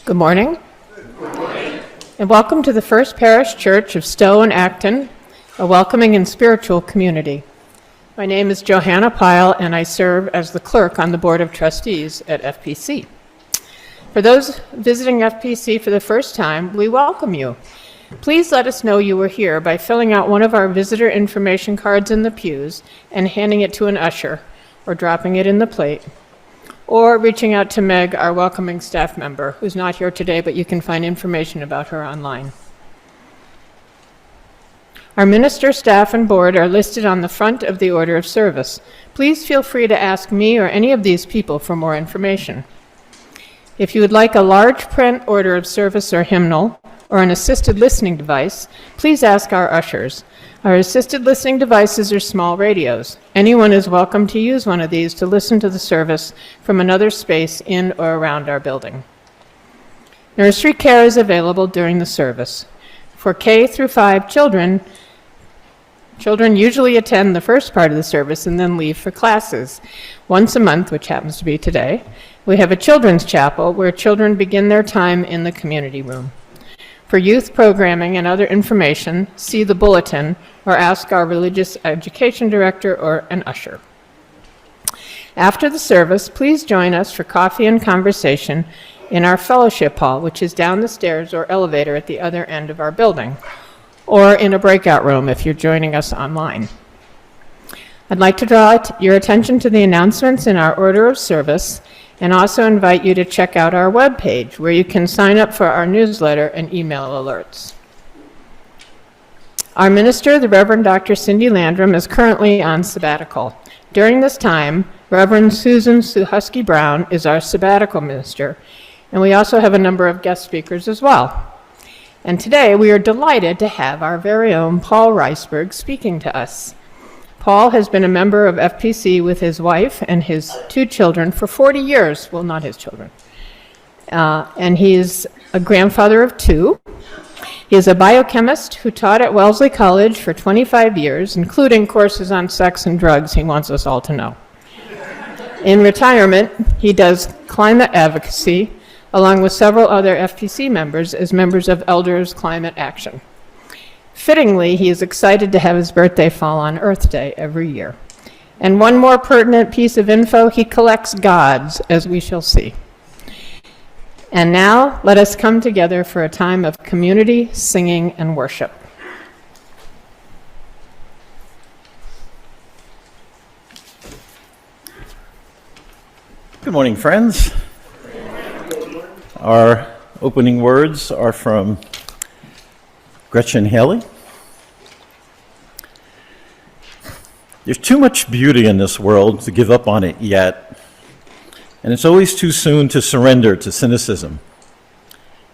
Good morning. Good morning. And welcome to the First Parish Church of Stowe and Acton, a welcoming and spiritual community. My name is Johanna Pyle, and I serve as the clerk on the Board of Trustees at FPC. For those visiting FPC for the first time, we welcome you. Please let us know you were here by filling out one of our visitor information cards in the pews and handing it to an usher, or dropping it in the plate, or reaching out to Meg, our welcoming staff member, who's not here today, but you can find information about her online. Our minister, staff, and board are listed on the front of the order of service. Please feel free to ask me or any of these people for more information. If you would like a large print order of service or hymnal, or an assisted listening device, please ask our ushers. Our assisted listening devices are small radios. Anyone is welcome to use one of these to listen to the service from another space in or around our building. Nursery care is available during the service. For K through 5 children usually attend the first part of the service and then leave for classes. Once a month, which happens to be today, we have a children's chapel where children begin their time in the community room. For youth programming and other information, see the bulletin or ask our religious education director or an usher. After the service, please join us for coffee and conversation in our fellowship hall, which is down the stairs or elevator at the other end of our building, or in a breakout room if you're joining us online. I'd like to draw your attention to the announcements in our order of service and also invite you to check out our webpage where you can sign up for our newsletter and email alerts. Our minister, the Reverend Dr. Cindy Landrum, is currently on sabbatical. During this time, Reverend Susan Suhusky Brown is our sabbatical minister, and we also have a number of guest speakers as well. And today we are delighted to have our very own Paul Reisberg speaking to us. Paul has been a member of FPC with his wife and his 2 children for 40 years. Well, not his children. And he's a grandfather of 2. He is a biochemist who taught at Wellesley College for 25 years, including courses on sex and drugs he wants us all to know. In retirement, he does climate advocacy along with several other FPC members as members of Elders Climate Action. Fittingly, he is excited to have his birthday fall on Earth Day every year. And one more pertinent piece of info, he collects gods, as we shall see. And now, let us come together for a time of community, singing, and worship. Good morning, friends. Our opening words are from Gretchen Haley. There's too much beauty in this world to give up on it yet, and it's always too soon to surrender to cynicism.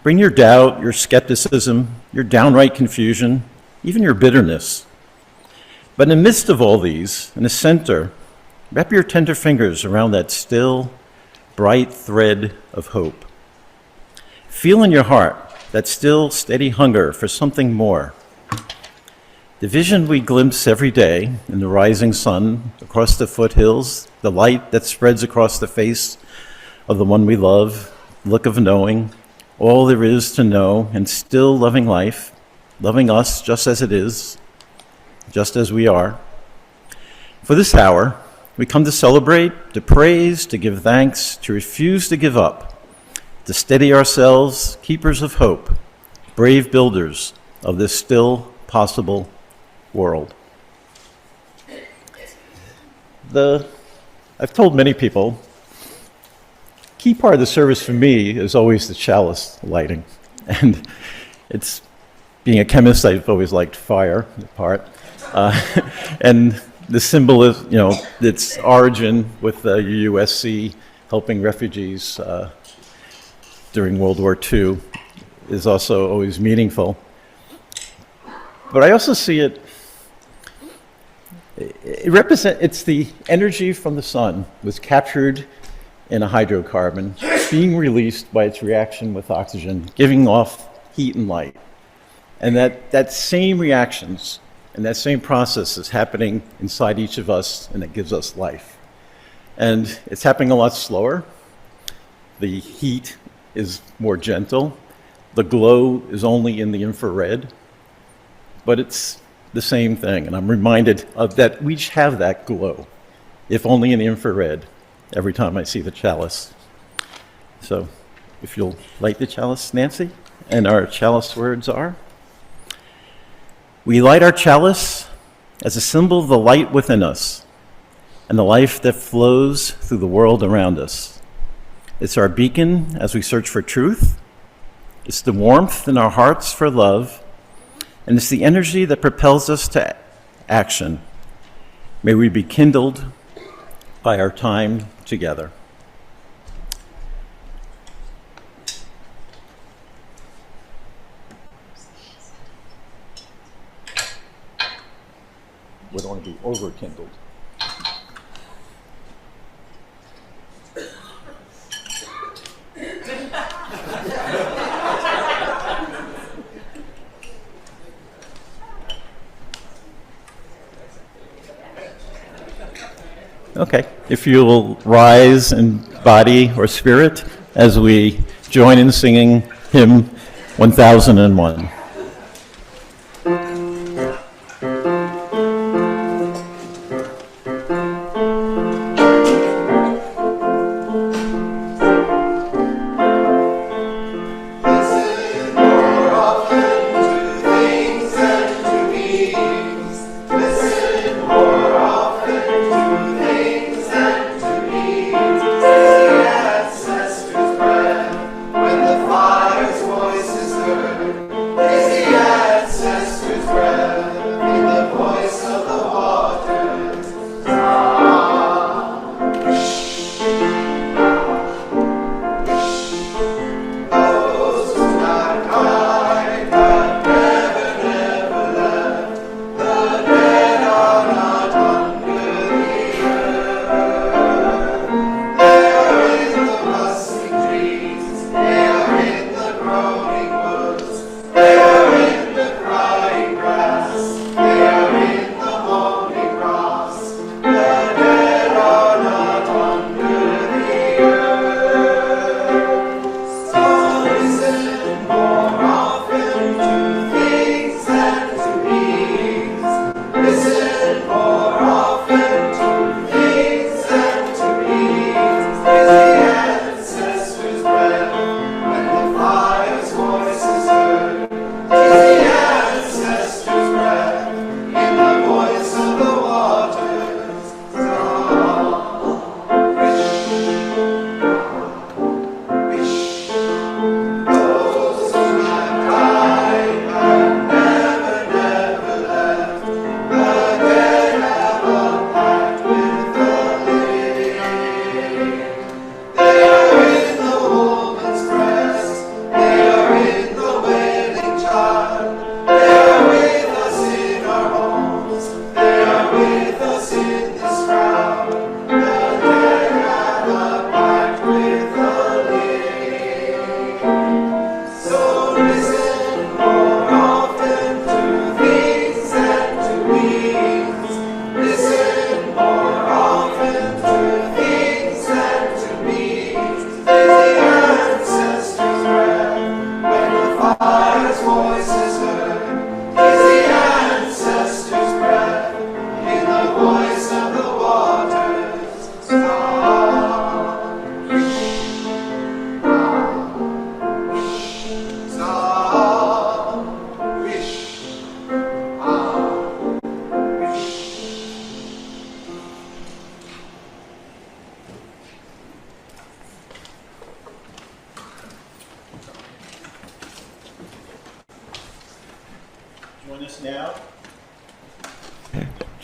Bring your doubt, your skepticism, your downright confusion, even your bitterness. But in the midst of all these, in the center, wrap your tender fingers around that still, bright thread of hope. Feel in your heart that still, steady hunger for something more. The vision we glimpse every day in the rising sun, across the foothills, the light that spreads across the face of the one we love, look of knowing, all there is to know, and still loving life, loving us just as it is, just as we are. For this hour, we come to celebrate, to praise, to give thanks, to refuse to give up, to steady ourselves, keepers of hope, brave builders of this still possible world. I've told many people, key part of the service for me is always the chalice lighting. And it's, being a chemist, I've always liked fire, the part. And the symbol is, its origin with the USC helping refugees during World War II is also always meaningful. But I also see it's the energy from the sun was captured in a hydrocarbon, being released by its reaction with oxygen, giving off heat and light. And that same reactions and that same process is happening inside each of us, and it gives us life. And it's happening a lot slower. The heat is more gentle. The glow is only in the infrared, but it's the same thing. And I'm reminded of that we each have that glow, if only in the infrared, every time I see the chalice. So if you'll light the chalice, Nancy, and our chalice words are, we light our chalice as a symbol of the light within us and the life that flows through the world around us. It's our beacon as we search for truth. It's the warmth in our hearts for love, and it's the energy that propels us to action. May we be kindled by our time together. We don't want to be over-kindled. Okay, if you will rise in body or spirit as we join in singing hymn 1001. Fire's voice is heard.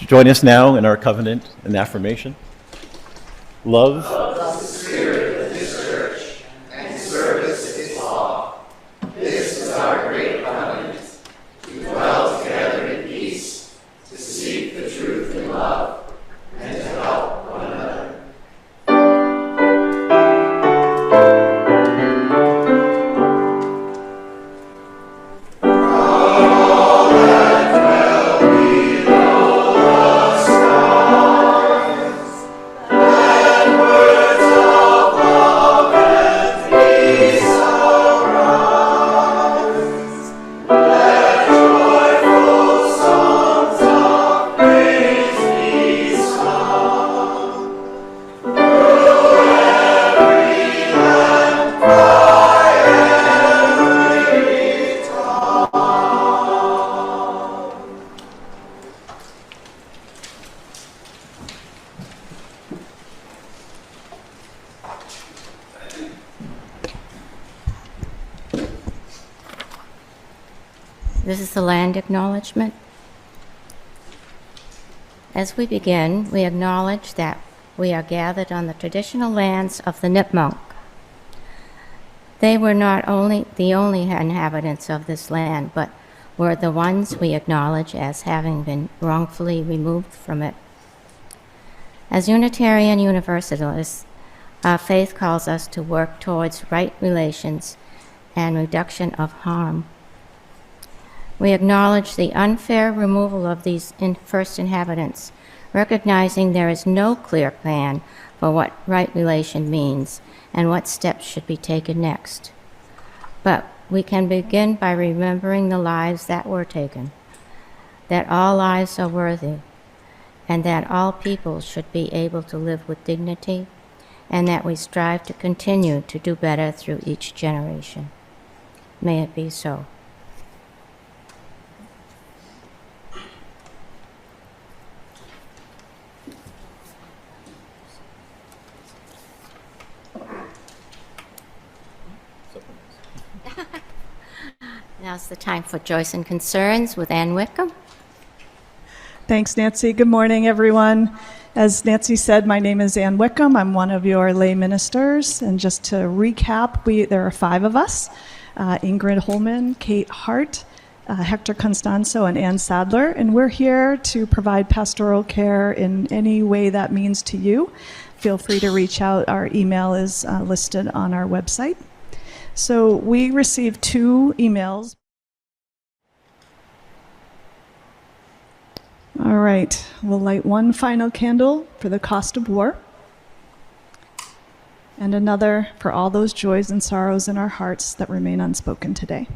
Join us now in our covenant and affirmation. Love. This is the land acknowledgement. As we begin, we acknowledge that we are gathered on the traditional lands of the Nipmuc. They were not only the only inhabitants of this land, but were the ones we acknowledge as having been wrongfully removed from it. As Unitarian Universalists, our faith calls us to work towards right relations and reduction of harm. We acknowledge the unfair removal of these first inhabitants, recognizing there is no clear plan for what right relation means and what steps should be taken next. But we can begin by remembering the lives that were taken, that all lives are worthy, and that all people should be able to live with dignity, and that we strive to continue to do better through each generation. May it be so. Now's the time for Joyce and Concerns with Ann Wickham. Thanks, Nancy. Good morning, everyone. As Nancy said, my name is Ann Wickham. I'm one of your lay ministers. And just to recap, there are 5 of us, Ingrid Holman, Kate Hart, Hector Constanzo, and Ann Sadler. And we're here to provide pastoral care in any way that means to you. Feel free to reach out. Our email is listed on our website. So we received 2 emails. All right, we'll light one final candle for the cost of war, and another for all those joys and sorrows in our hearts that remain unspoken today.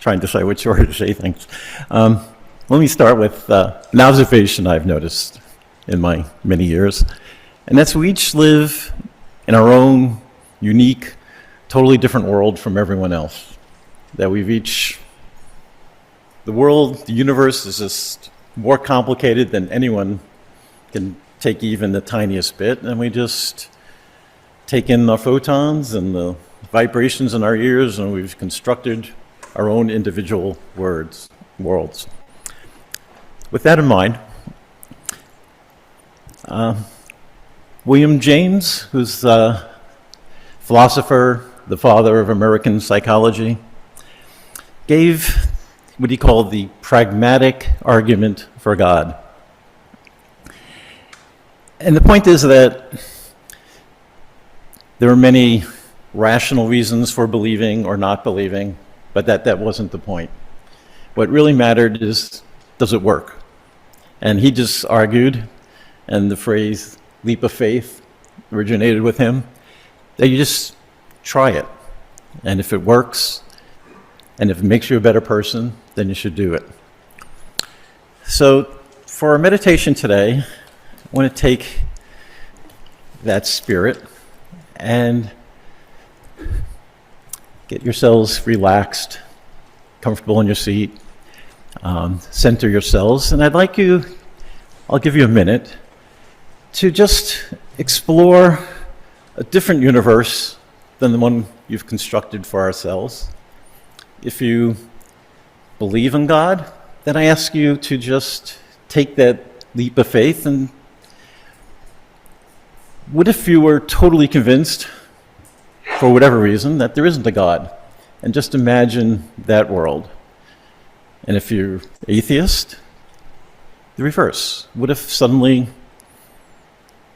Trying to decide which order to say things. Let me start with an observation I've noticed in my many years, and that's we each live in our own unique, totally different world from everyone else. That the world, the universe is just more complicated than anyone can take even the tiniest bit, and we just take in the photons and the vibrations in our ears, and we've constructed our own individual worlds. With that in mind, William James, who's a philosopher, the father of American psychology, gave what he called the pragmatic argument for God. And the point is that there are many rational reasons for believing or not believing, but that wasn't the point. What really mattered is, does it work? And he just argued, and the phrase leap of faith originated with him, that you just try it. And if it works, and if it makes you a better person, then you should do it. So For our meditation today, I want to take that spirit and get yourselves relaxed, comfortable in your seat, center yourselves, and I'll give you a minute to just explore a different universe than the one you've constructed for ourselves. If you believe in God, then I ask you to just take that leap of faith. And what if you were totally convinced, for whatever reason, that there isn't a God? And just imagine that world. And if you're atheist, the reverse. What if suddenly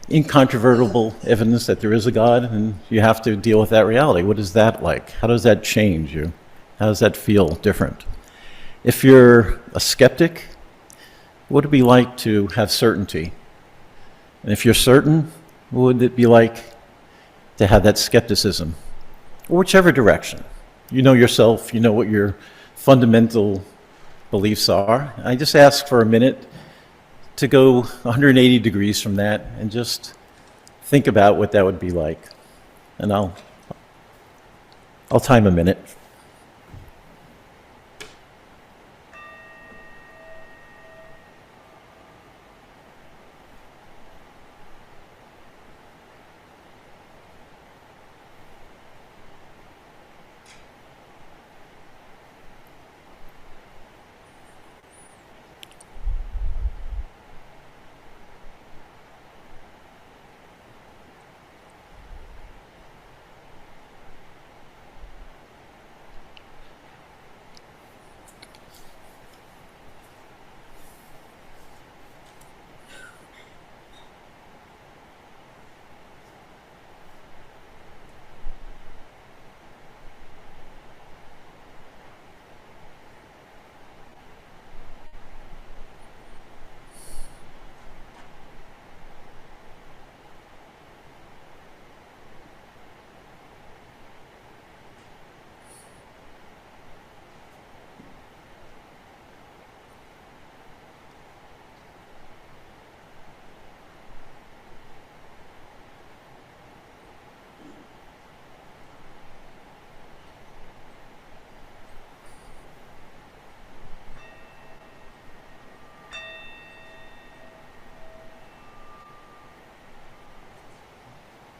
incontrovertible evidence that there is a God and you have to deal with that reality? What is that like? How does that change you? How does that feel different? If you're a skeptic, what would it be like to have certainty? And if you're certain, what would it be like to have that skepticism? Or whichever direction. You know yourself, you know what your fundamental beliefs are. I just ask for a minute to go 180 degrees from that and just think about what that would be like. And I'll time a minute.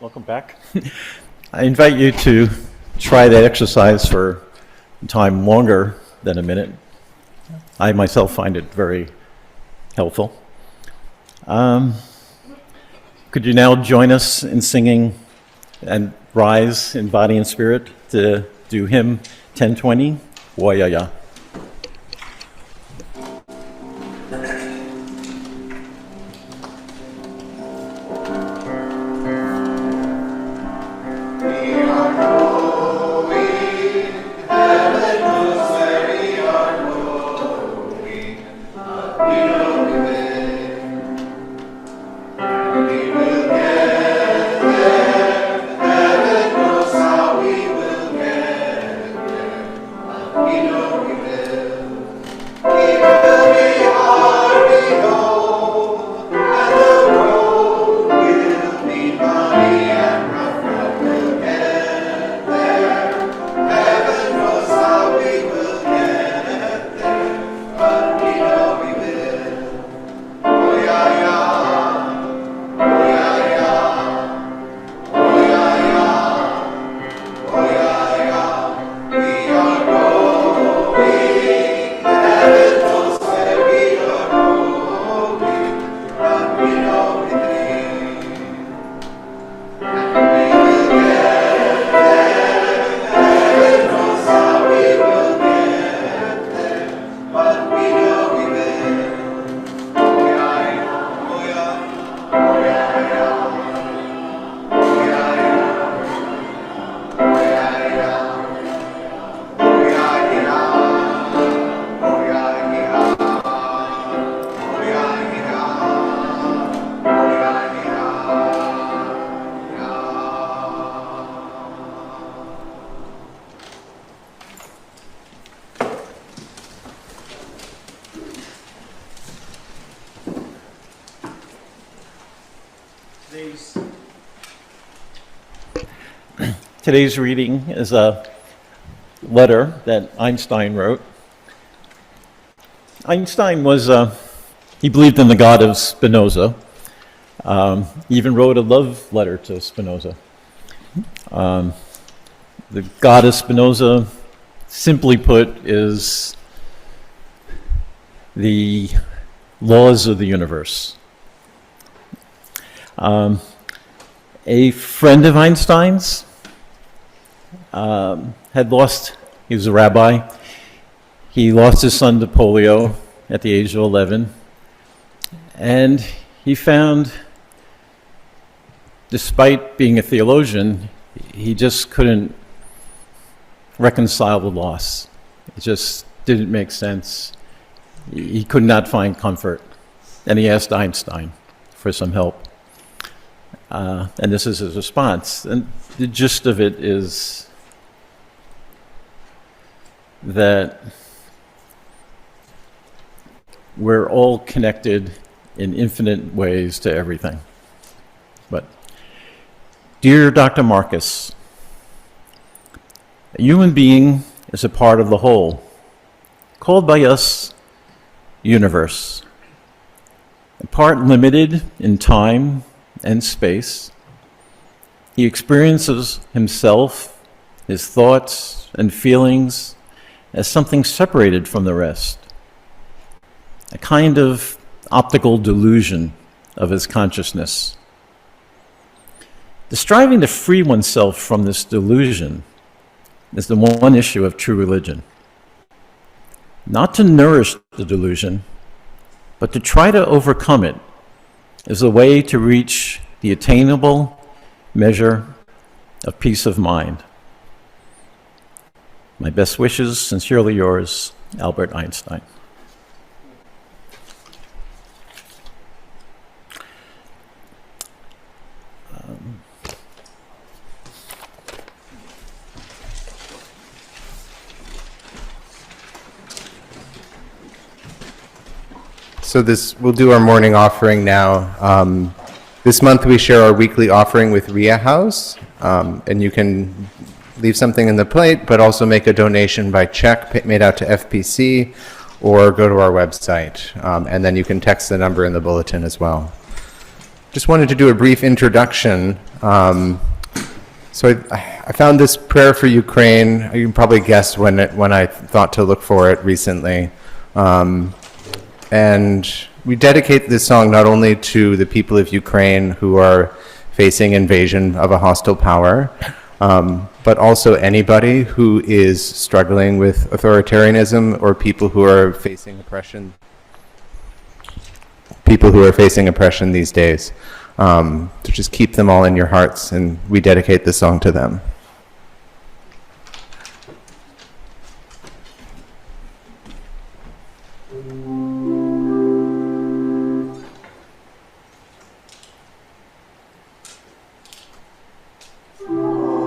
Welcome back. I invite you to try that exercise for time longer than a minute. I myself find it very helpful. Could you now join us in singing and rise in body and spirit to do hymn 1020, Wayaya. We know we Today's reading is a letter that Einstein wrote. Einstein he believed in the God of Spinoza. He even wrote a love letter to Spinoza. The God of Spinoza, simply put, is the laws of the universe. A friend of Einstein's he was a rabbi, he lost his son to polio at the age of 11, and he found, despite being a theologian, he just couldn't reconcile the loss. It just didn't make sense. He could not find comfort, and he asked Einstein for some help. And this is his response. And the gist of it is that we're all connected in infinite ways to everything. But, dear Dr. Marcus, a human being is a part of the whole, called by us universe, a part limited in time and space. He experiences himself, his thoughts and feelings as something separated from the rest, a kind of optical delusion of his consciousness. The striving to free oneself from this delusion is the one issue of true religion. Not to nourish the delusion, but to try to overcome it is a way to reach the attainable measure of peace of mind. My best wishes, sincerely yours, Albert Einstein. So we'll do our morning offering now. This month we share our weekly offering with Ria House, and you can leave something in the plate, but also make a donation by check made out to FPC, or go to our website, and then you can text the number in the bulletin as well. Just wanted to do a brief introduction. So I found this prayer for Ukraine. You can probably guess when I thought to look for it recently. And we dedicate this song not only to the people of Ukraine who are facing invasion of a hostile power, but also anybody who is struggling with authoritarianism or people who are facing oppression. People who are facing oppression these days. To just keep them all in your hearts, and we dedicate this song to them. Lord,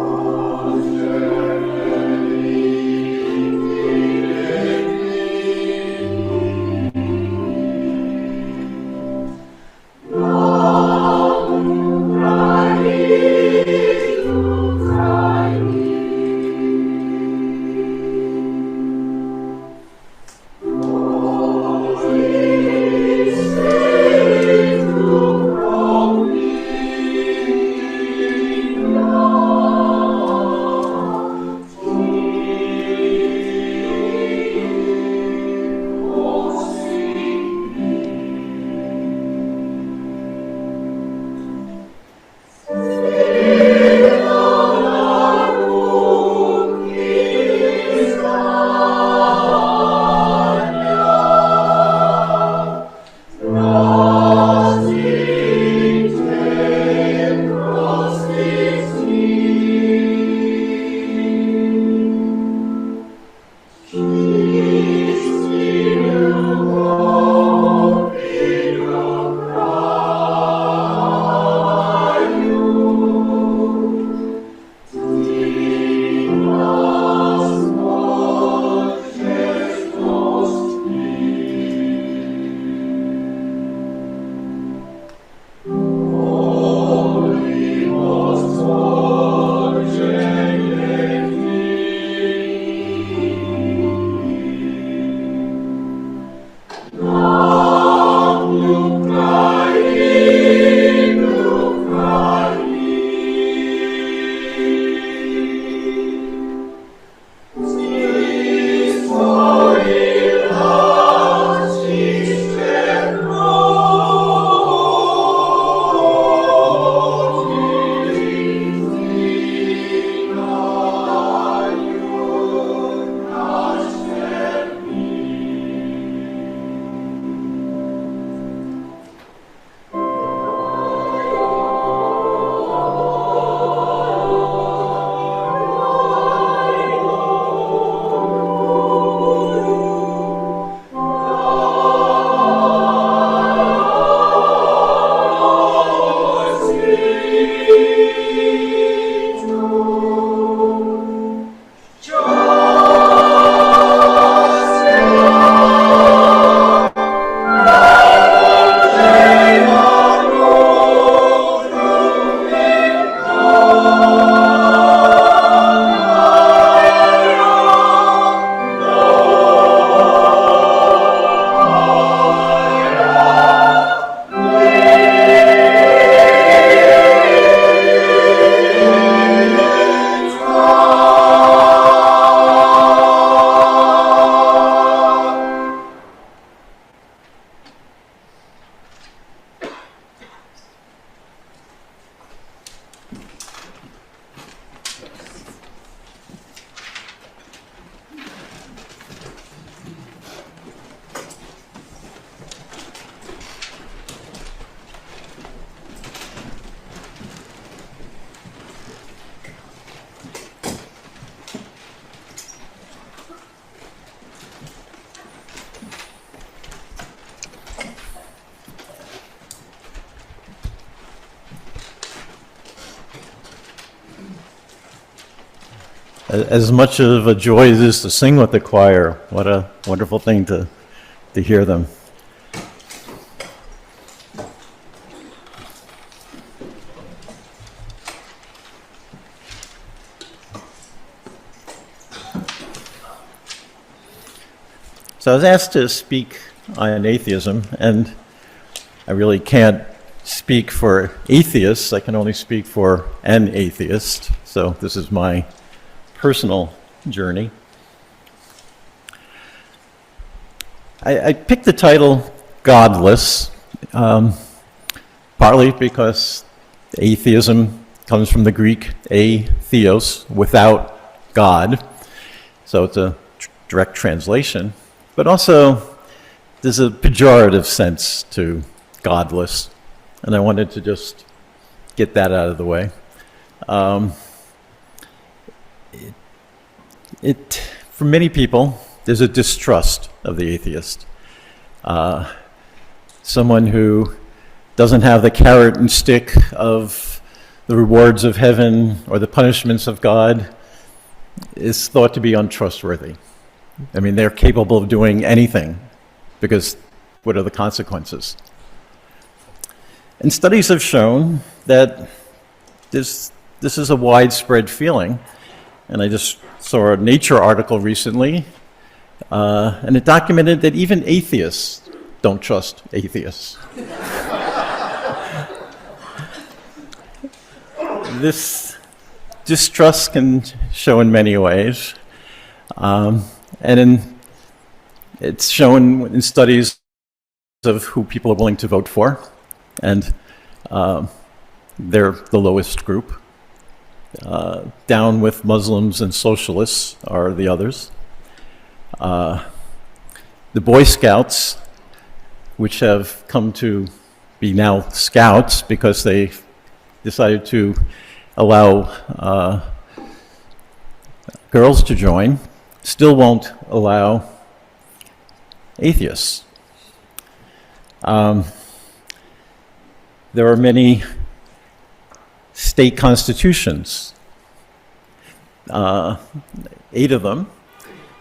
As much of a joy as it is to sing with the choir, what a wonderful thing to hear them. So I was asked to speak on atheism, and I really can't speak for atheists. I can only speak for an atheist. So this is my personal journey. I picked the title Godless, partly because atheism comes from the Greek atheos, without God, so it's a direct translation, but also there's a pejorative sense to godless, and I wanted to just get that out of the way. For many people, there's a distrust of the atheist. Someone who doesn't have the carrot and stick of the rewards of heaven or the punishments of God is thought to be untrustworthy. I mean, they're capable of doing anything because what are the consequences? And studies have shown that this is a widespread feeling. And I just saw a Nature article recently, and it documented that even atheists don't trust atheists. This distrust can show in many ways, it's shown in studies of who people are willing to vote for, and they're the lowest group. Down with Muslims and socialists are the others. The Boy Scouts, which have come to be now Scouts because they decided to allow girls to join, still won't allow atheists. There are many state constitutions, 8 of them,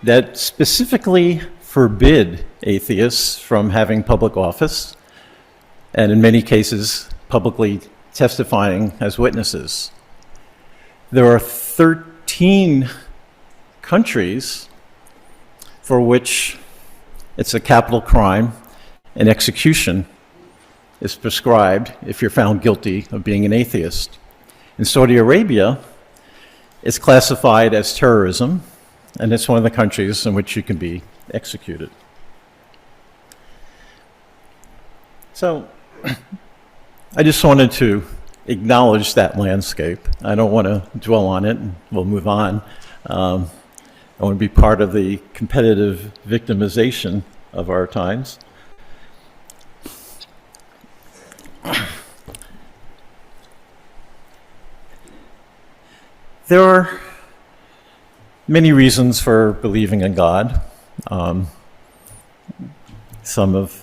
that specifically forbid atheists from having public office, and in many cases, publicly testifying as witnesses. There are 13 countries for which it's a capital crime and execution is prescribed if you're found guilty of being an atheist. In Saudi Arabia, it's classified as terrorism, and it's one of the countries in which you can be executed. So I just wanted to acknowledge that landscape. I don't want to dwell on it, and we'll move on. I want to be part of the competitive victimization of our times. There are many reasons for believing in God. Some of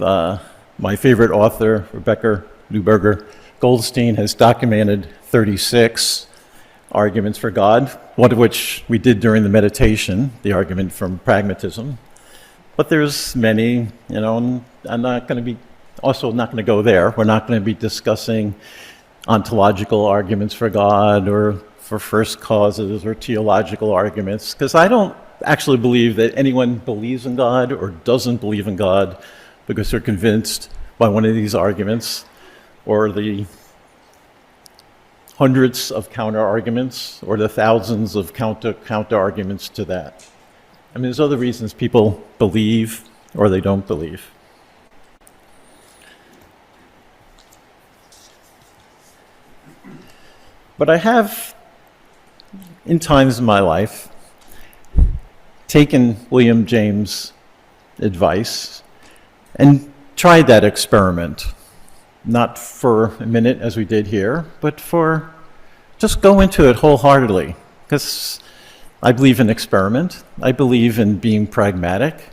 my favorite author, Rebecca Neuberger Goldstein, has documented 36 arguments for God, one of which we did during the meditation, the argument from pragmatism. But there's many, and I'm not going to go there. We're not going to be discussing ontological arguments for God or for first causes or theological arguments, because I don't actually believe that anyone believes in God or doesn't believe in God because they're convinced by one of these arguments or the hundreds of counter-arguments or the thousands of counter-arguments to that. I mean, there's other reasons people believe or they don't believe. But I have, in times in my life, taken William James' advice and tried that experiment. Not for a minute, as we did here, but for just go into it wholeheartedly. Because I believe in experiment. I believe in being pragmatic.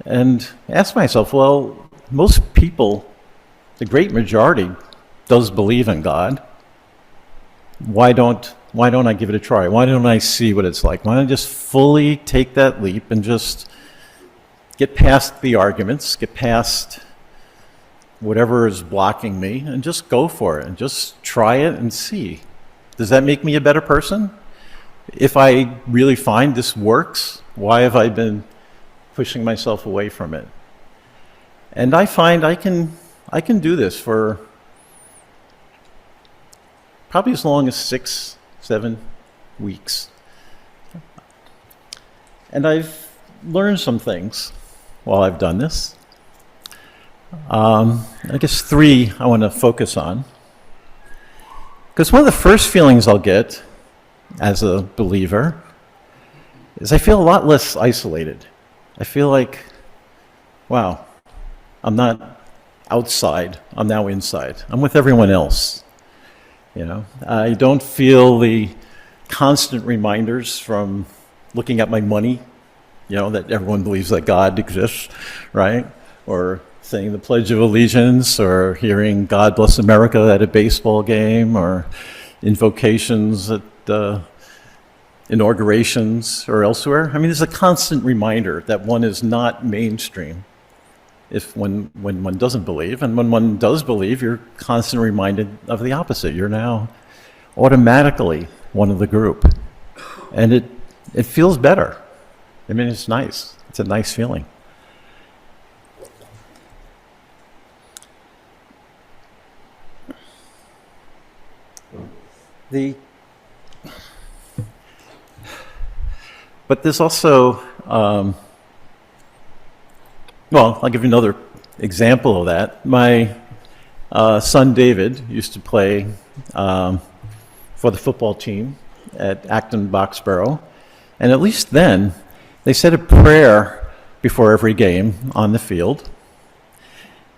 And ask myself, well, most people, the great majority, does believe in God. Why don't I give it a try? Why don't I see what it's like? Why don't I just fully take that leap and just get past the arguments, get past whatever is blocking me, and just go for it and just try it and see. Does that make me a better person? If I really find this works, why have I been pushing myself away from it? And I find I can do this for probably as long as 6-7 weeks. And I've learned some things while I've done this. I guess 3 I want to focus on. Because one of the first feelings I'll get as a believer is I feel a lot less isolated. I feel like, wow, I'm not outside, I'm now inside. I'm with everyone else. You know, I don't feel the constant reminders from looking at my money, you know, that everyone believes that God exists, right? Or saying the Pledge of Allegiance, or hearing God Bless America at a baseball game, or invocations at inaugurations or elsewhere. I mean, there's a constant reminder that one is not mainstream when one doesn't believe. And when one does believe, you're constantly reminded of the opposite. You're now automatically one of the group. And it feels better. I mean, it's nice. It's a nice feeling. But there's also, well, I'll give you another example of that. My son David used to play for the football team at Acton Boxborough, and at least then they said a prayer before every game on the field.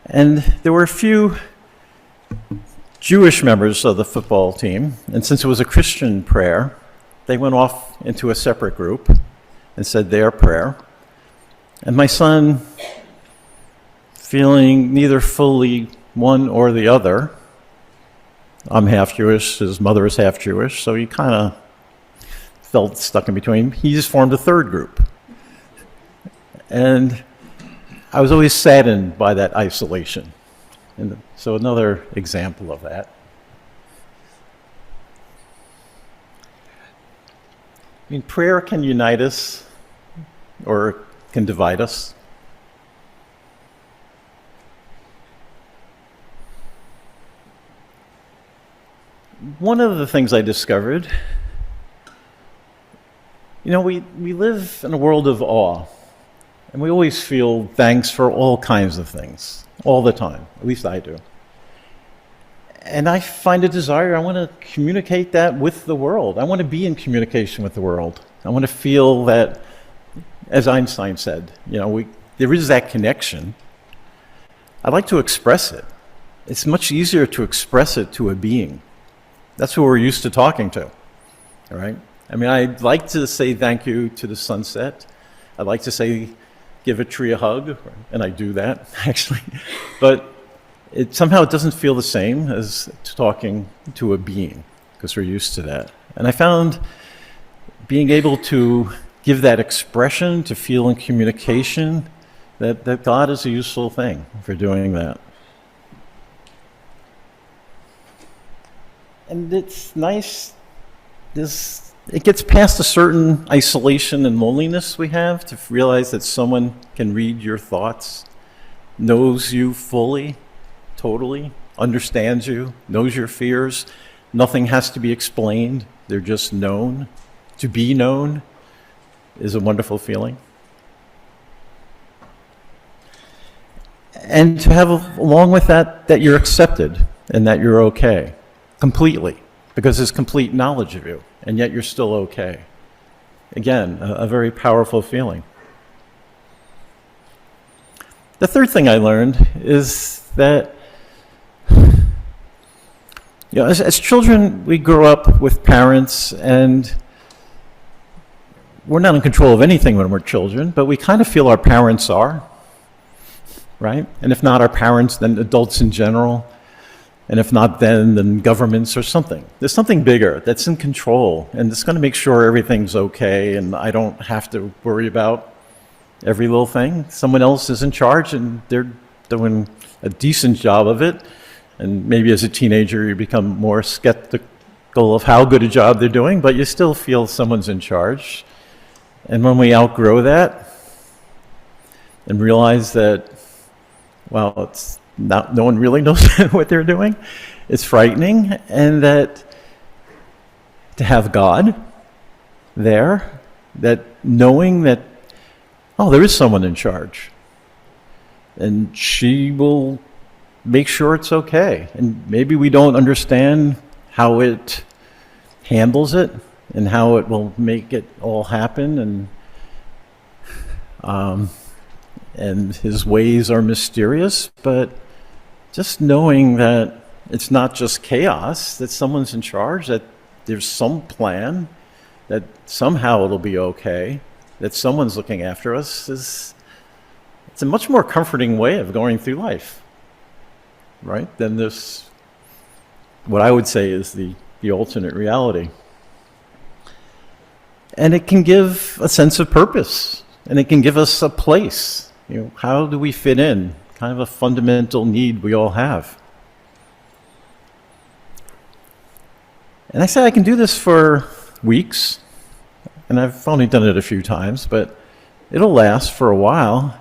And there were a few Jewish members of the football team, and since it was a Christian prayer, they went off into a separate group and said their prayer. And my son, feeling neither fully one or the other, I'm half Jewish, his mother is half Jewish, so he kind of felt stuck in between. He just formed a third group. And I was always saddened by that isolation. And so another example of that. I mean, prayer can unite us or can divide us. One of the things I discovered, you know, we live in a world of awe, and we always feel thanks for all kinds of things, all the time. At least I do. And I find a desire, I want to communicate that with the world. I want to be in communication with the world. I want to feel that, as Einstein said, you know, there is that connection. I'd like to express it. It's much easier to express it to a being. That's who we're used to talking to, all right? I mean, I'd like to say thank you to the sunset. I'd like to say, give a tree a hug, and I do that, actually. But somehow it doesn't feel the same as talking to a being, because we're used to that. And I found being able to give that expression, to feel in communication, that God is a useful thing for doing that. And it's nice it gets past a certain isolation and loneliness we have to realize that someone can read your thoughts, knows you fully, totally, understands you, knows your fears. Nothing has to be explained. They're just known. To be known is a wonderful feeling. And to have, along with that, that you're accepted and that you're okay, completely, because there's complete knowledge of you, and yet you're still okay. Again, a very powerful feeling. The third thing I learned is that, as children, we grow up with parents, and we're not in control of anything when we're children, but we kind of feel our parents are, right? And if not our parents, then adults in general. And if not then governments or something. There's something bigger that's in control, and it's going to make sure everything's okay, and I don't have to worry about every little thing. Someone else is in charge, and they're doing a decent job of it. And maybe as a teenager, you become more skeptical of how good a job they're doing, but you still feel someone's in charge. And when we outgrow that and realize that, well, it's not, no one really knows what they're doing, it's frightening. And that to have God there, that knowing that, oh, there is someone in charge, and she will make sure it's okay. And maybe we don't understand how it handles it and how it will make it all happen, and his ways are mysterious, but just knowing that it's not just chaos, that someone's in charge, that there's some plan, that somehow it'll be okay, that someone's looking after us, it's a much more comforting way of going through life, right? Than this, what I would say is the alternate reality. And it can give a sense of purpose, and it can give us a place. How do we fit in? Kind of a fundamental need we all have. And I say I can do this for weeks, and I've only done it a few times, but it'll last for a while.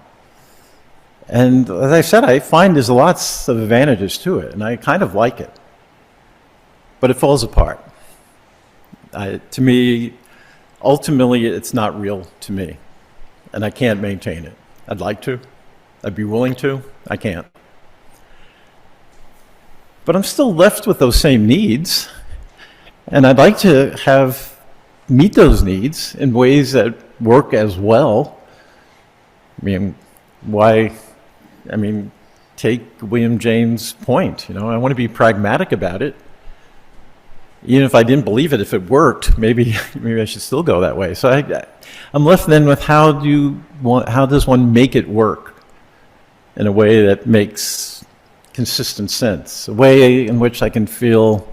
And as I said, I find there's lots of advantages to it, and I kind of like it. But it falls apart. To me, ultimately, it's not real to me, and I can't maintain it. I'd like to. I'd be willing to. I can't. But I'm still left with those same needs, and I'd like to meet those needs in ways that work as well. Take William James' point. I want to be pragmatic about it. Even if I didn't believe it, if it worked, maybe I should still go that way. So I'm left then with how does one make it work in a way that makes consistent sense, a way in which I can feel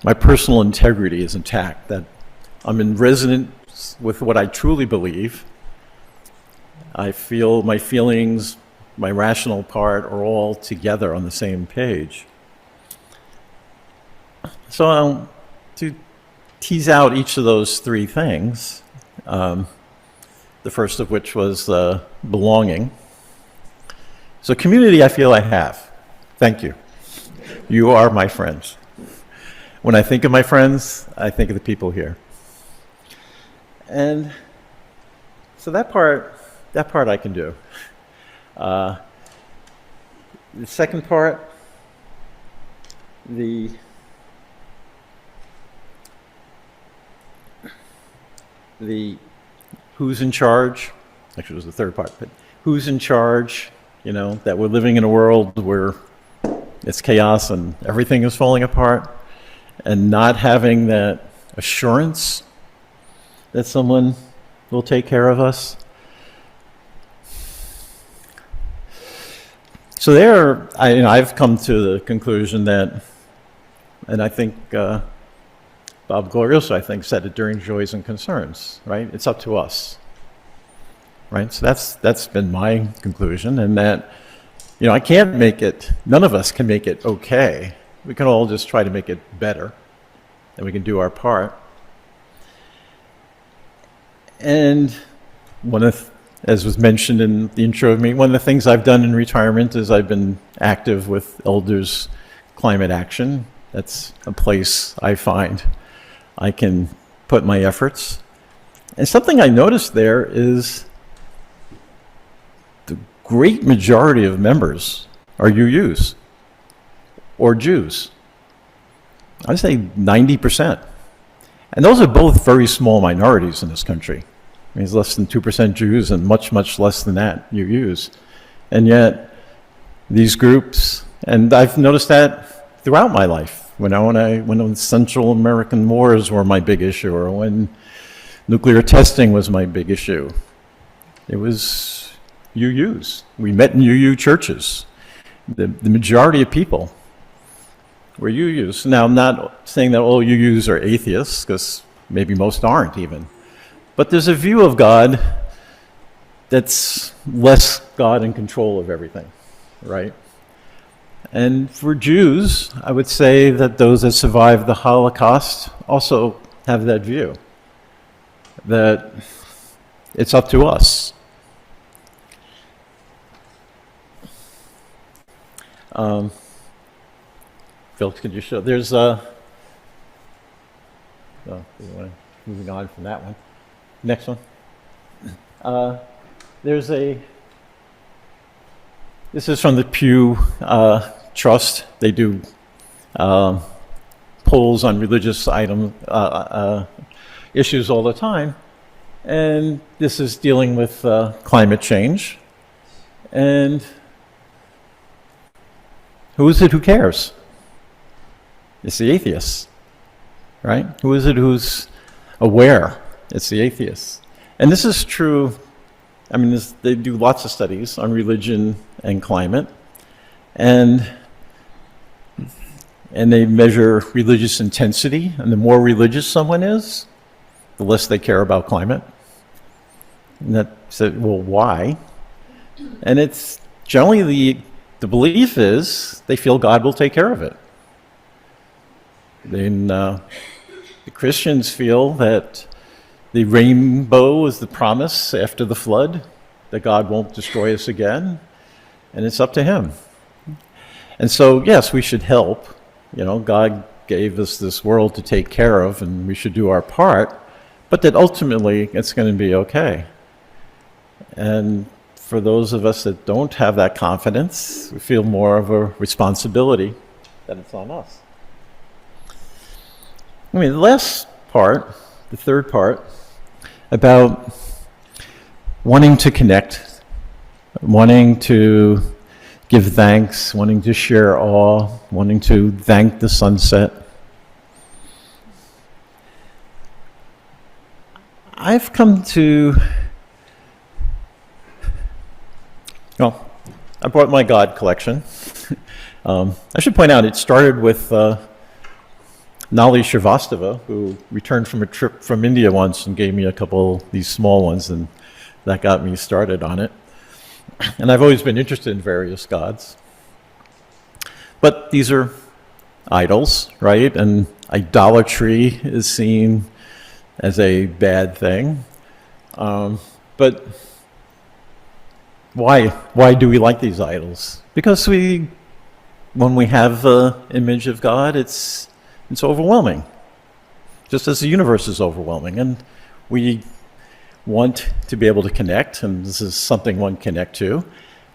my personal integrity is intact, that I'm in resonance with what I truly believe. I feel my feelings, my rational part are all together on the same page. So to tease out each of those three things, the first of which was belonging. So community, I feel I have. Thank you. You are my friends. When I think of my friends, I think of the people here. And so that part I can do. The second part, the who's in charge, actually it was the third part, but who's in charge, that we're living in a world where it's chaos and everything is falling apart, and not having that assurance that someone will take care of us. So I've come to the conclusion that, and I think Bob Glorioso, I think, said it during Joys and Concerns, right? It's up to us, right? So that's been my conclusion, and that, I can't make it, none of us can make it okay. We can all just try to make it better, and we can do our part. And as was mentioned in the intro of me, one of the things I've done in retirement is I've been active with Elders Climate Action. That's a place I find I can put my efforts. And something I noticed there is the great majority of members are UUs or Jews. I would say 90%. And those are both very small minorities in this country. I mean, it's less than 2% Jews and much, much less than that UUs. And yet, these groups, and I've noticed that throughout my life, when the Central American wars were my big issue, or when nuclear testing was my big issue, it was UUs. We met in UU churches. The majority of people were UUs. Now, I'm not saying that all UUs are atheists, because maybe most aren't even. But there's a view of God that's less God in control of everything, right? And for Jews, I would say that those that survived the Holocaust also have that view, that it's up to us. Phil, could you show? There's moving on from that one. Next one. This is from the Pew Trust. They do polls on religious issues all the time. And this is dealing with climate change. And who is it who cares? It's the atheists, right? Who is it who's aware? It's the atheists. And this is true. I mean, they do lots of studies on religion and climate. And they measure religious intensity. And the more religious someone is, the less they care about climate. And that said, well, why? And it's generally the belief is they feel God will take care of it. Then the Christians feel that the rainbow is the promise after the flood, that God won't destroy us again, and it's up to him. And so, yes, we should help. You know, God gave us this world to take care of, and we should do our part, but that ultimately it's going to be okay. And for those of us that don't have that confidence, we feel more of a responsibility that it's on us. I mean, the last part, the third part, about wanting to connect, wanting to give thanks, wanting to share awe, wanting to thank the sunset. I've come to, well, I brought my God collection. I should point out it started with Nali Srivastava, who returned from a trip from India once and gave me a couple of these small ones, and that got me started on it. And I've always been interested in various gods. But these are idols, right? And idolatry is seen as a bad thing. But why do we like these idols? Because when we have an image of God, it's overwhelming, just as the universe is overwhelming. And we want to be able to connect, and this is something one can connect to.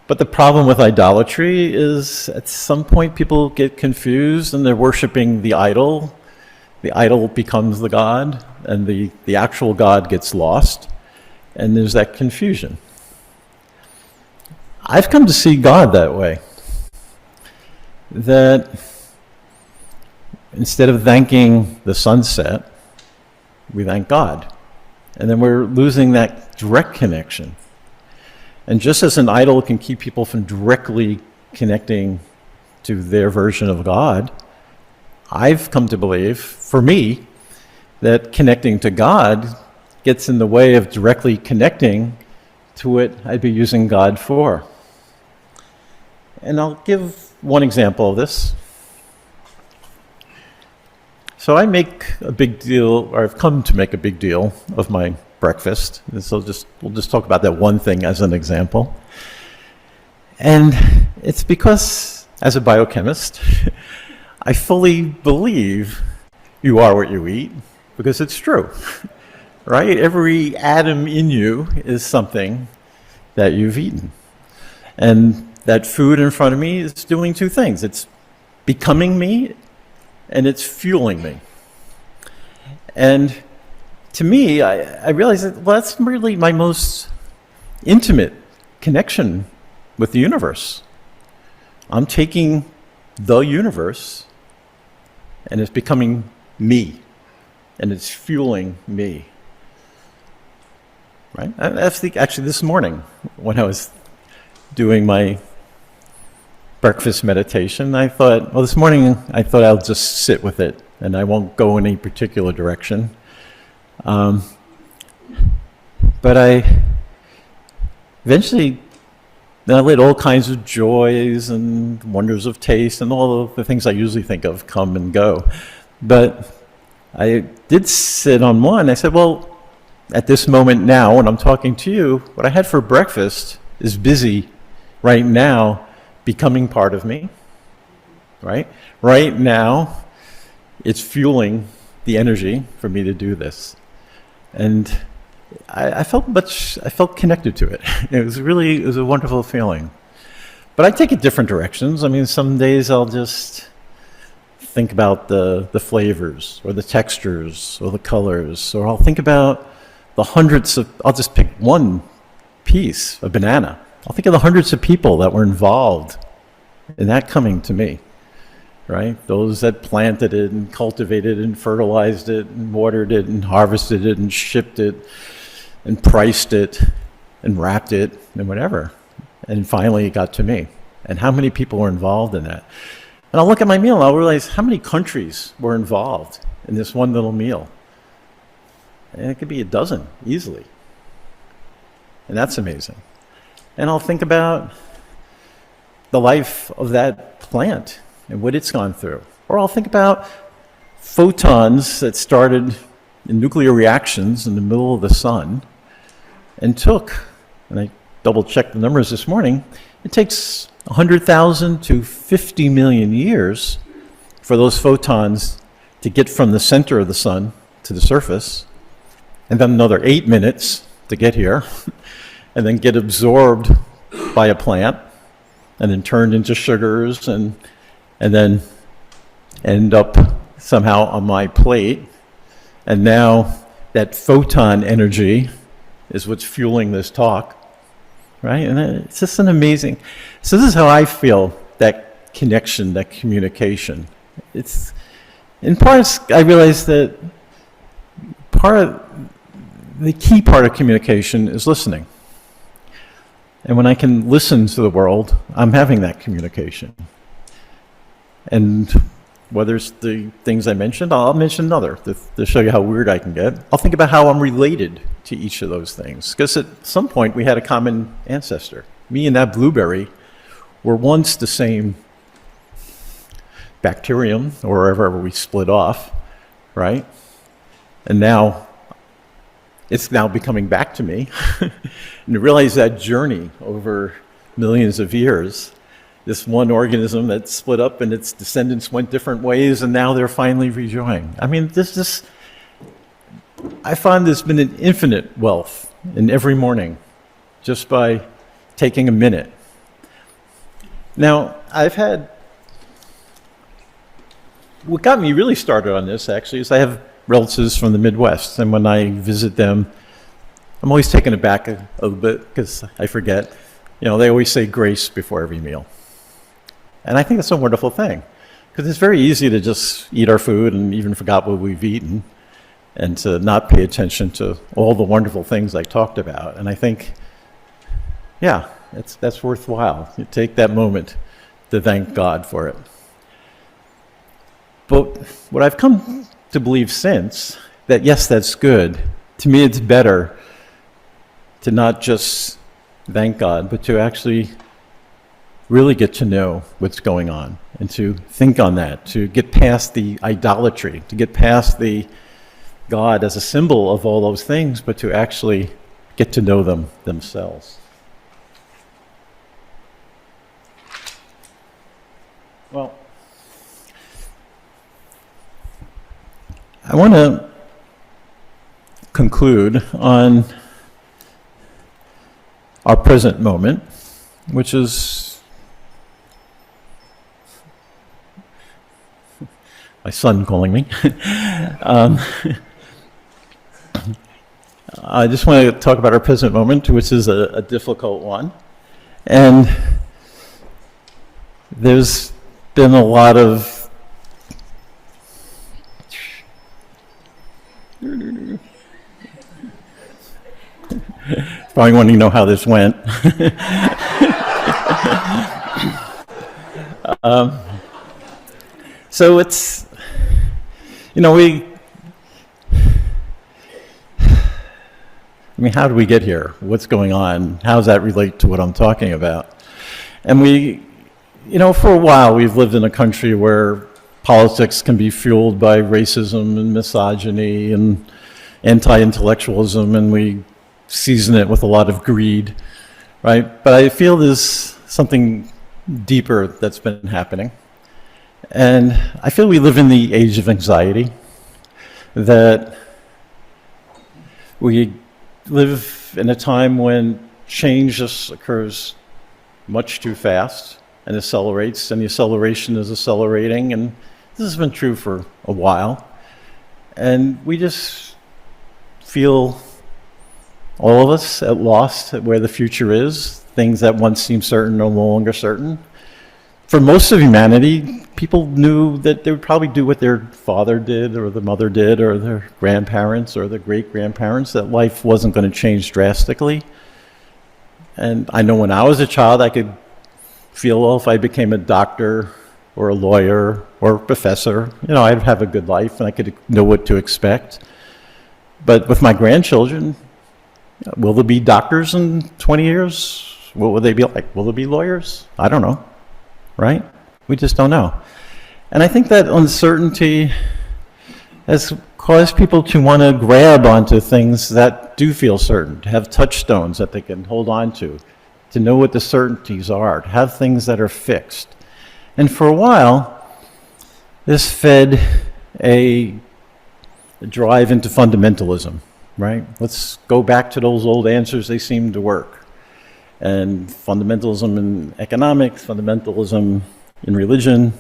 But the problem with idolatry is at some point people get confused and they're worshiping the idol. The idol becomes the God, and the actual God gets lost, and there's that confusion. I've come to see God that way. That instead of thanking the sunset, we thank God. And then we're losing that direct connection. And just as an idol can keep people from directly connecting to their version of God, I've come to believe, for me, that connecting to God gets in the way of directly connecting to what I'd be using God for. And I'll give one example of this. So I make a big deal, or I've come to make a big deal of my breakfast. And so we'll just talk about that one thing as an example. And it's because, as a biochemist, I fully believe you are what you eat, because it's true, right? Every atom in you is something that you've eaten. And that food in front of me is doing two things. It's becoming me, and it's fueling me. And to me, I realize that, well, that's really my most intimate connection with the universe. I'm taking the universe, and it's becoming me, and it's fueling me. Right? Actually, this morning, when I was doing my breakfast meditation, I thought, well, this morning I thought I'll just sit with it, and I won't go in any particular direction. But I eventually, then I let all kinds of joys and wonders of taste and all of the things I usually think of come and go. But I did sit on one. I said, well, at this moment now, when I'm talking to you, what I had for breakfast is busy right now becoming part of me, right? Right now, it's fueling the energy for me to do this. And I felt connected to it. It was a wonderful feeling. But I take it different directions. I mean, some days I'll just think about the flavors or the textures or the colors, or I'll think about I'll just pick one piece, a banana. I'll think of the hundreds of people that were involved in that coming to me, right? Those that planted it and cultivated it and fertilized it and watered it and harvested it and shipped it and priced it and wrapped it and whatever. And finally it got to me. And how many people were involved in that? And I'll look at my meal and I'll realize how many countries were involved in this one little meal. And it could be a dozen, easily. And that's amazing. And I'll think about the life of that plant and what it's gone through. Or I'll think about photons that started in nuclear reactions in the middle of the sun and and I double-checked the numbers this morning, it takes 100,000 to 50 million years for those photons to get from the center of the sun to the surface, and then another 8 minutes to get here, and then get absorbed by a plant, and then turned into sugars, and then end up somehow on my plate. And now that photon energy is what's fueling this talk, right? And it's just an amazing. So this is how I feel that connection, that communication. It's in parts I realize that the key part of communication is listening. And when I can listen to the world, I'm having that communication. And whether it's the things I mentioned, I'll mention another to show you how weird I can get. I'll think about how I'm related to each of those things. Because at some point we had a common ancestor. Me and that blueberry were once the same bacterium, or wherever we split off, right? And now it's now becoming back to me. And to realize that journey over millions of years, this one organism that split up and its descendants went different ways, and now they're finally rejoining. I mean, I find there's been an infinite wealth in every morning just by taking a minute. Now, what got me really started on this, actually, is I have relatives from the Midwest, and when I visit them, I'm always taken aback a little bit because I forget. They always say grace before every meal. And I think that's a wonderful thing, because it's very easy to just eat our food and even forgot what we've eaten, and to not pay attention to all the wonderful things I talked about. And I think, yeah, that's worthwhile. You take that moment to thank God for it. But what I've come to believe since, that yes, that's good. To me, it's better to not just thank God, but to actually really get to know what's going on and to think on that, to get past the idolatry, to get past the God as a symbol of all those things, but to actually get to know them themselves. Well, I want to conclude on our present moment, which is my son calling me. I just want to talk about our present moment, which is a difficult one. And there's been a lot of probably wanting to know how this went. So it's, how do we get here? What's going on? How does that relate to what I'm talking about? And for a while, we've lived in a country where politics can be fueled by racism and misogyny and anti-intellectualism, and we season it with a lot of greed, right? But I feel there's something deeper that's been happening. And I feel we live in the age of anxiety, that we live in a time when change just occurs much too fast and accelerates, and the acceleration is accelerating, and this has been true for a while. And we just feel, all of us, at lost at where the future is. Things that once seemed certain are no longer certain. For most of humanity, people knew that they would probably do what their father did, or their mother did, or their grandparents, or their great-grandparents, that life wasn't going to change drastically. And I know when I was a child, I could feel, well, if I became a doctor, or a lawyer, or a professor, I'd have a good life, and I could know what to expect. But with my grandchildren, will there be doctors in 20 years? What will they be like? Will there be lawyers? I don't know, right? We just don't know. And I think that uncertainty has caused people to want to grab onto things that do feel certain, to have touchstones that they can hold on to know what the certainties are, to have things that are fixed. And for a while, this fed a drive into fundamentalism, right? Let's go back to those old answers, they seem to work. And fundamentalism in economics, fundamentalism in religion,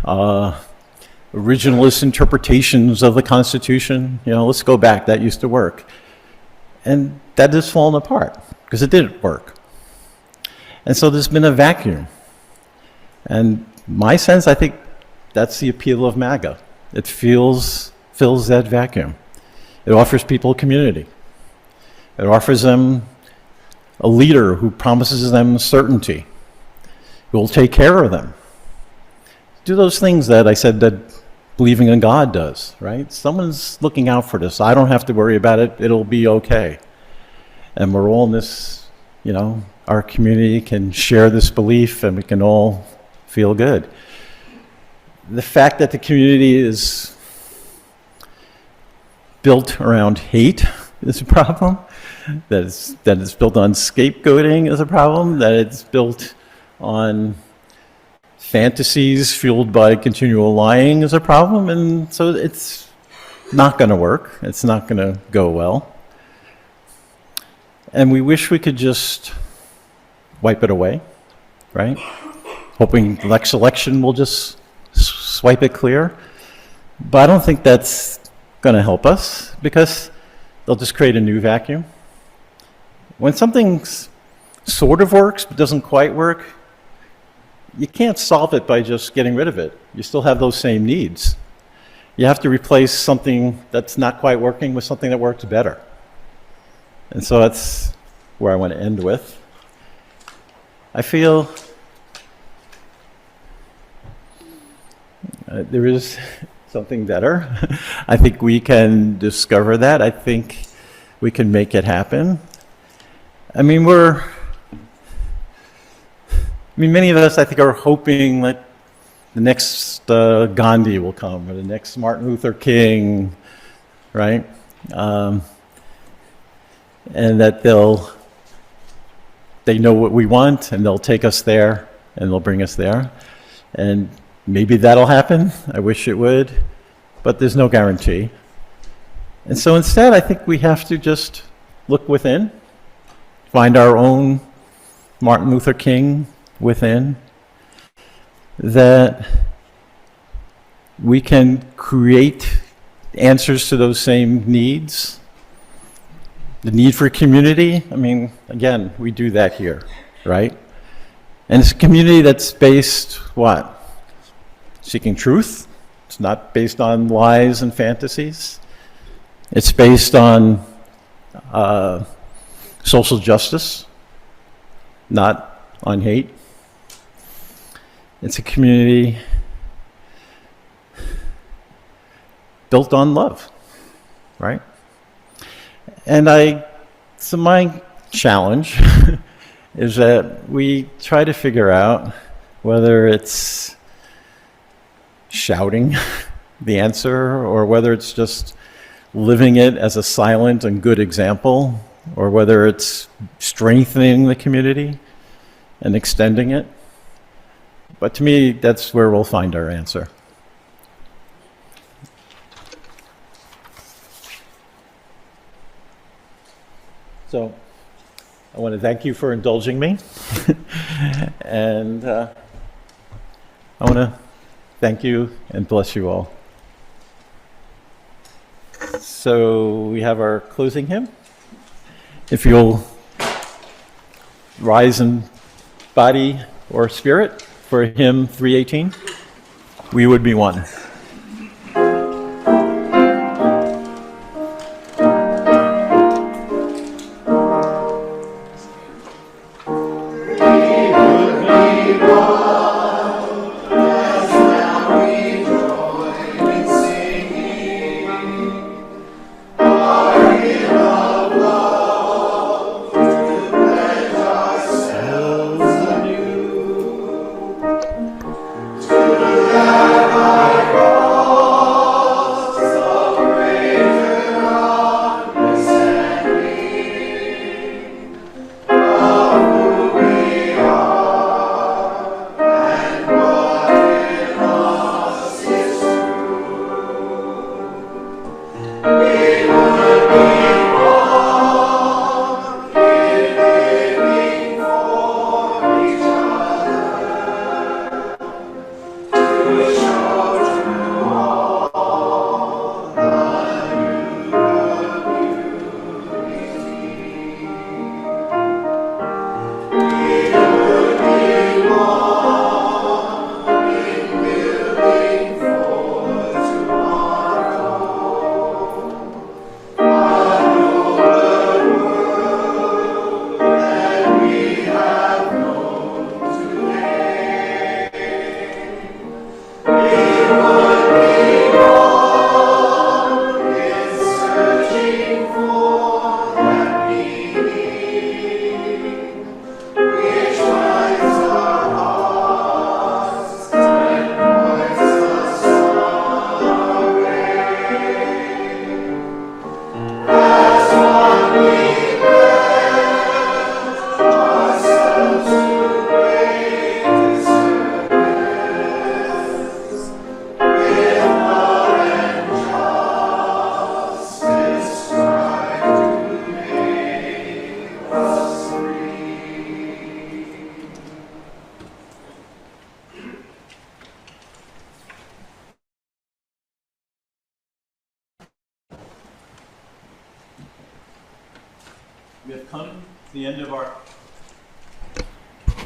originalist interpretations of the Constitution, let's go back, that used to work. And that has fallen apart, because it didn't work. And so there's been a vacuum. And my sense, I think that's the appeal of MAGA. It fills that vacuum. It offers people community. It offers them a leader who promises them certainty, who will take care of them. Do those things that I said that believing in God does, right? Someone's looking out for this. I don't have to worry about it. It'll be okay. And we're all in this, our community can share this belief, and we can all feel good. The fact that the community is built around hate is a problem, that it's built on scapegoating is a problem, that it's built on fantasies fueled by continual lying is a problem, and so it's not going to work. It's not going to go well. And we wish we could just wipe it away, right? Hoping the next election will just swipe it clear. But I don't think that's going to help us, because they'll just create a new vacuum. When something sort of works but doesn't quite work, you can't solve it by just getting rid of it. You still have those same needs. You have to replace something that's not quite working with something that works better. And so that's where I want to end with. I feel there is something better. I think we can discover that. I think we can make it happen. I mean, we're I mean, many of us, I think, are hoping that the next Gandhi will come, or the next Martin Luther King, right? And that they know what we want, and they'll take us there, and they'll bring us there. And maybe that'll happen. I wish it would, but there's no guarantee. And so instead, I think we have to just look within, find our own Martin Luther King within, that we can create answers to those same needs. The need for community, I mean, again, we do that here, right? And it's a community that's based, what? Seeking truth. It's not based on lies and fantasies. It's based on social justice, not on hate. It's a community built on love, right? And so my challenge is that we try to figure out whether it's shouting the answer, or whether it's just living it as a silent and good example, or whether it's strengthening the community and extending it. But to me, that's where we'll find our answer. So I want to thank you for indulging me. And I want to thank you and bless you all. So we have our closing hymn. If you'll rise in body or spirit for hymn 318, We Would Be One.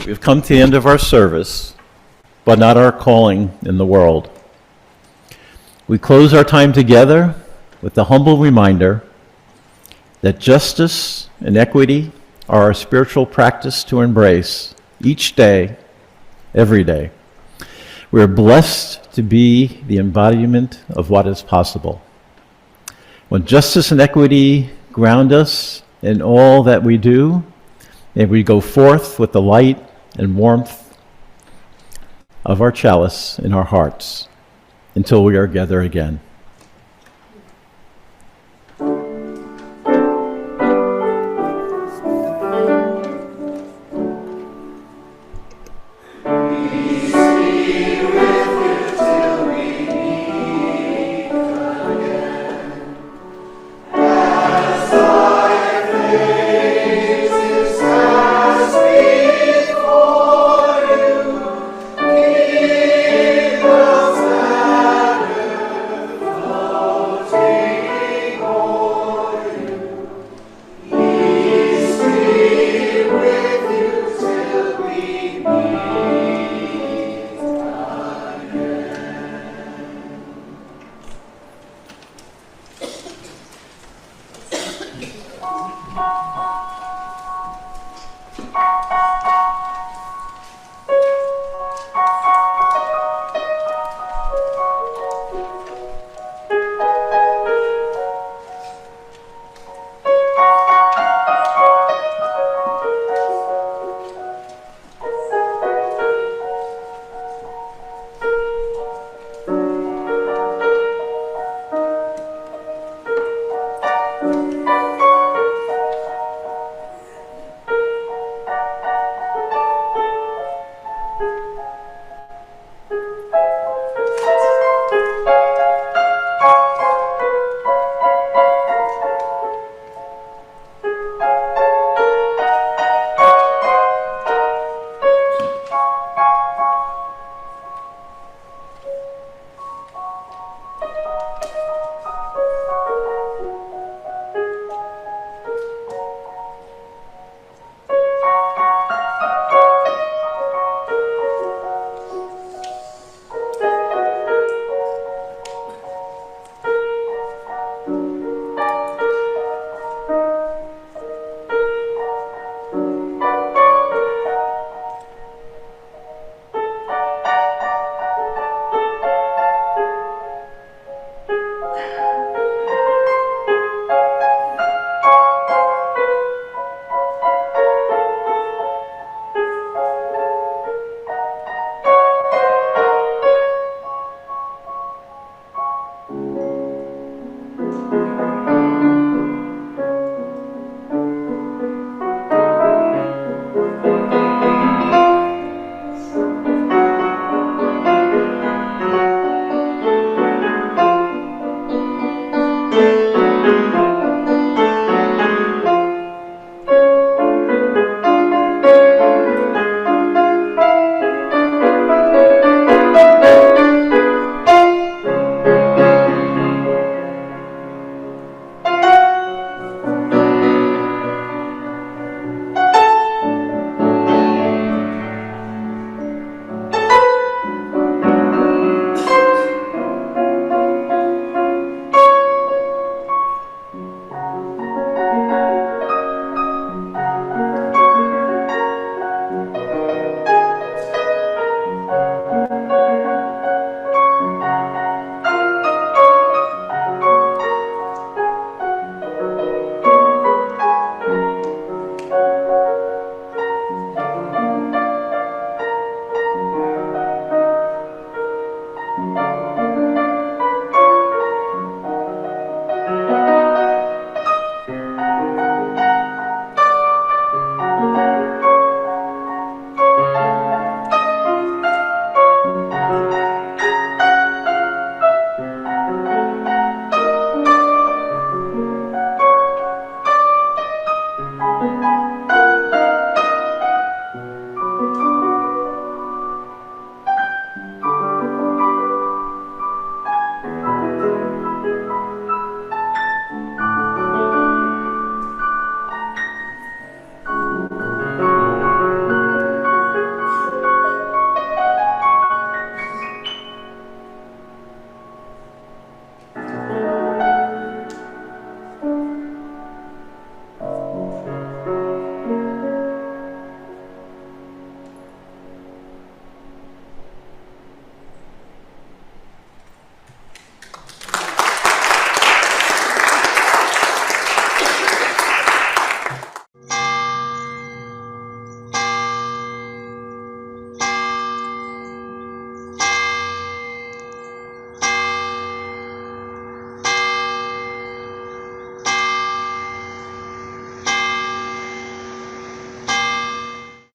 We have come to the end of our service, but not our calling in the world. We close our time together with the humble reminder that justice and equity are our spiritual practice to embrace each day, every day. We are blessed to be the embodiment of what is possible. When justice and equity ground us in all that we do, may we go forth with the light and warmth of our chalice in our hearts until we are gathered again.